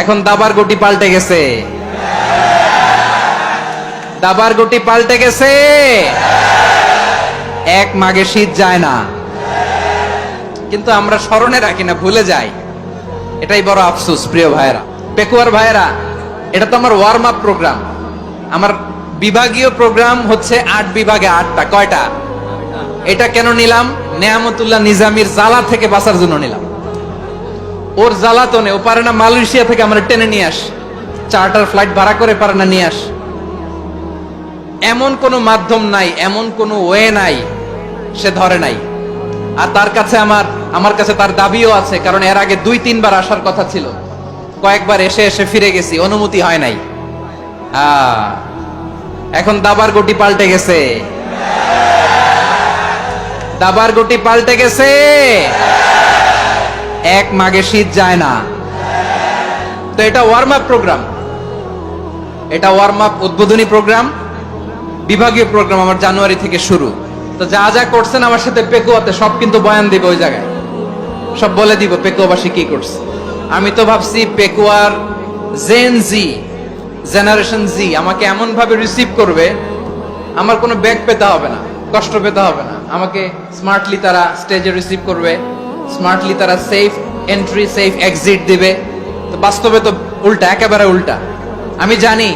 এখন দাবার গুটি পাল্টে গেছে, দাবার গুটি পাল্টে গেছে। এক মাঘে শীত যায় না, কিন্তু আমরা স্মরণে রাখি না, ভুলে যাই। এটাই বড় আফসোস প্রিয় ভাইয়েরা, পেকুয়ার ভাইয়েরা। এটা তো আমার ওয়ার্ম আপ প্রোগ্রাম। আমার বিভাগীয় প্রোগ্রাম হচ্ছে 8 বিভাগে 8টা। কয়টা? এটা কেন নিলাম? নেয়ামতুল্লাহ নিজামীর জ্বালা থেকে বাঁচার জন্য নিলাম। ওর জ্বালাতনে ও পারে না মালয়েশিয়া থেকে আমরা টেনে নিয়ে আস, চার্টার ফ্লাইট ভাড়া করে পারে না নিয়ে আস। এমন কোন মাধ্যম নাই, এমন কোন ওয়ে নাই সে ধরে নাই। আর তার কাছে আমার কাছে তার দাবিও আছে, কারণ এর আগে 2-3 বার আসার কথা ছিল, কয়েকবার এসে এসে ফিরে গেছি, অনুমতি হয় নাই। এখন দাবার গুটি পাল্টে গেছে, দাবার গুটি পাল্টে গেছে। এক মাঘে শীত যায় না। তো এটা ওয়ার্ম আপ প্রোগ্রাম, এটা ওয়ার্ম আপ উদ্বোধনী প্রোগ্রাম, বিভাগীয় প্রোগ্রাম আমার জানুয়ারি থেকে শুরু। তো যা যা করছেন আমার সাথে পেকুয়াতে সব কিন্তু বয়ান দিব, ওই জায়গায় সব বলে দিব পেকুয়াবাসী কি করছে। আমি তো ভাবছি পেকুয়ার জেন জি, জেনারেশন জি আমাকে এমন ভাবে রিসিভ করবে, আমার কোনো ব্যাগ পেতে হবে না, কষ্ট পেতে হবে না। আমাকে স্মার্টলি তারা স্টেজে রিসিভ করবে, স্মার্টলি তারা সেফ এন্ট্রি সেফ এক্সিট দিবে। তো বাস্তবে তো উল্টা, একেবারে উল্টা। আমি জানি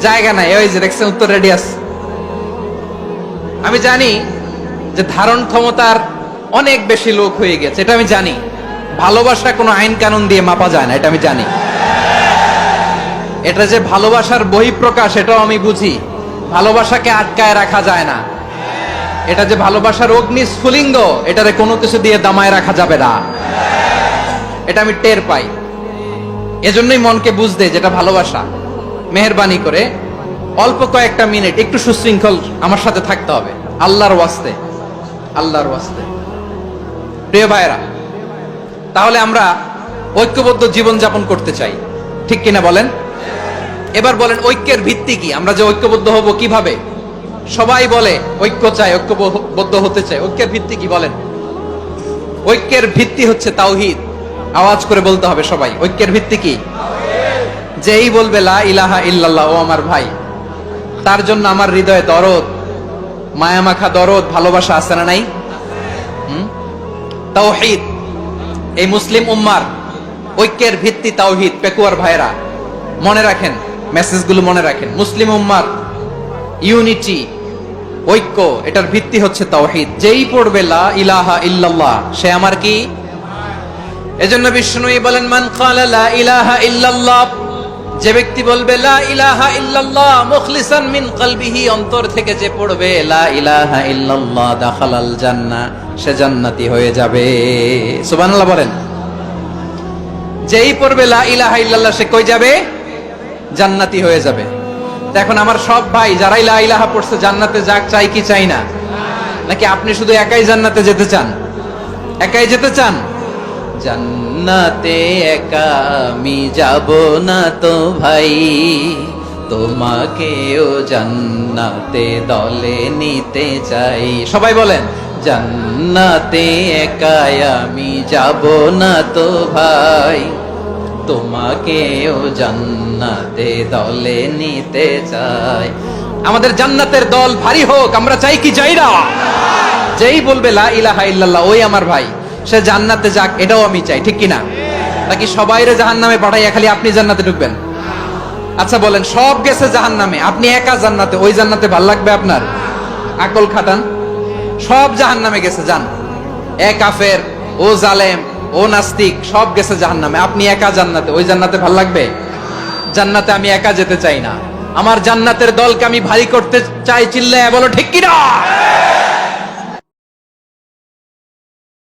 জায়গা নাই, ওই যে দেখছেন উত্তর রেডিয়াস। আমি জানি যে ধারণ ক্ষমতার অনেক বেশি লোক হয়ে গেছে, এটা আমি জানি। ভালোবাসা কোনো আইন কানুন দিয়ে মাপা যায় না, এটা আমি জানি। এটা যে ভালোবাসার বহিঃপ্রকাশ, এটাও আমি বুঝি। ভালোবাসাকে আটকায় রাখা যায় না। এটা যে ভালোবাসার অগ্নি স্ফুলিঙ্গ, এটারে কোনো কিছু দিয়ে দামায় রাখা যাবে না, এটা আমি টের পাই। এজন্যই মনকে বুঝতে যেটা ভালোবাসা। মেহেরবানি করে অল্প কয়েকটা মিনিট একটু সুশৃঙ্খল আমার সাথে থাকতে হবে, আল্লাহর ওয়াস্তে, আল্লাহর ওয়াস্তে। প্রিয় ভাইরা, তাহলে আমরা ঐক্যবদ্ধ জীবন যাপন করতে চাই, ঠিক কিনা বলেন? এবার বলেন ঐক্যের ভিত্তি কি? আমরা যে ঐক্যবদ্ধ হব কিভাবে? সবাই বলে ঐক্য চাই, ঐক্যবদ্ধ হতে চাই। ঐক্যের ভিত্তি কি বলেন? ঐক্যের ভিত্তি হচ্ছে তাওহীদ। আওয়াজ করে বলতে হবে সবাই, ঐক্যের ভিত্তি কি? যেই বলবে লা ইলাহা ইল্লাল্লাহ, ও আমার ভাই, তার জন্য আমার হৃদয়ে দরদ, মায়ামাখা দরদ, ভালোবাসা আছে না নাই? তাওহীদ। এই মুসলিম উম্মার ঐক্যের ভিত্তি তাওহীদ। পেকুয়ার ভাইরা মনে রাখেন, মেসেজগুলো মনে রাখেন। মুসলিম উম্মার ইউনিটি, ঐক্য, এটার ভিত্তি হচ্ছে তাওহীদ। যেই পড়বে লা ইলাহা ইল্লাল্লাহ, সে আমার কি? এজন্য বিষ্ণুই বলেন মান ক্বালা লা ইলাহা ইল্লাল্লাহ, যে ব্যক্তি বলবে লা ইলাহা ইল্লাল্লাহ মুখলিসান মিন কলবিহি, অন্তর থেকে যে পড়বে লা ইলাহা ইল্লাল্লাহ, দাখালাল জান্নাহ, সে জান্নাতি হয়ে যাবে। সুবহানাল্লাহ বলেন। যেই পড়বে লা ইলাহা ইল্লাল্লাহ, সে কই যাবে? জান্নাতি হয়ে যাবে। এখন আমার সব ভাই যারাই লা ইলাহা পড়ছে জান্নাতে যাক, চাই কি চাই না? নাকি আপনি শুধু একাই জান্নাতে যেতে চান? একাই যেতে চান? জান্নাতে একা আমি যাব না তো ভাই, তোমাকেও জান্নাতে দলে নিতে চাই। সবাই বলেন জান্নাতে একা আমি যাব না তো ভাই, তোমাকেও জান্নাতে দলে নিতে চাই। আমাদের জান্নাতের দল ভারী হোক, আমরা চাই কি চাই না? যেই বলবে লা ইলাহা ইল্লাল্লাহ, ওই আমার ভাই, সে জান্নাতে যাক, এটাও আমি চাই, ঠিক কিনা? নাকি সবাইরে জাহান্নামে পাঠাইয়া খালি আপনি জান্নাতে ঢুকবেন? আচ্ছা বলেন, সব গেছে জাহান্নামে, আপনি একা জান্নাতে, ওই জান্নাতে ভাল লাগবে আপনার? আকল খাটান। সব জাহান্নামে গেছে, যান। এ কাফের, ও জালেম, ও নাস্তিক, সব গেছে জাহান্নামে, আপনি একা জান্নাতে, ওই জান্নাতে ভাল লাগবে? জান্নাতে আমি একা যেতে চাই না, আমার জান্নাতের দলকে আমি ভারী করতে চাই। চিল্লায় বলো ঠিক কিনা?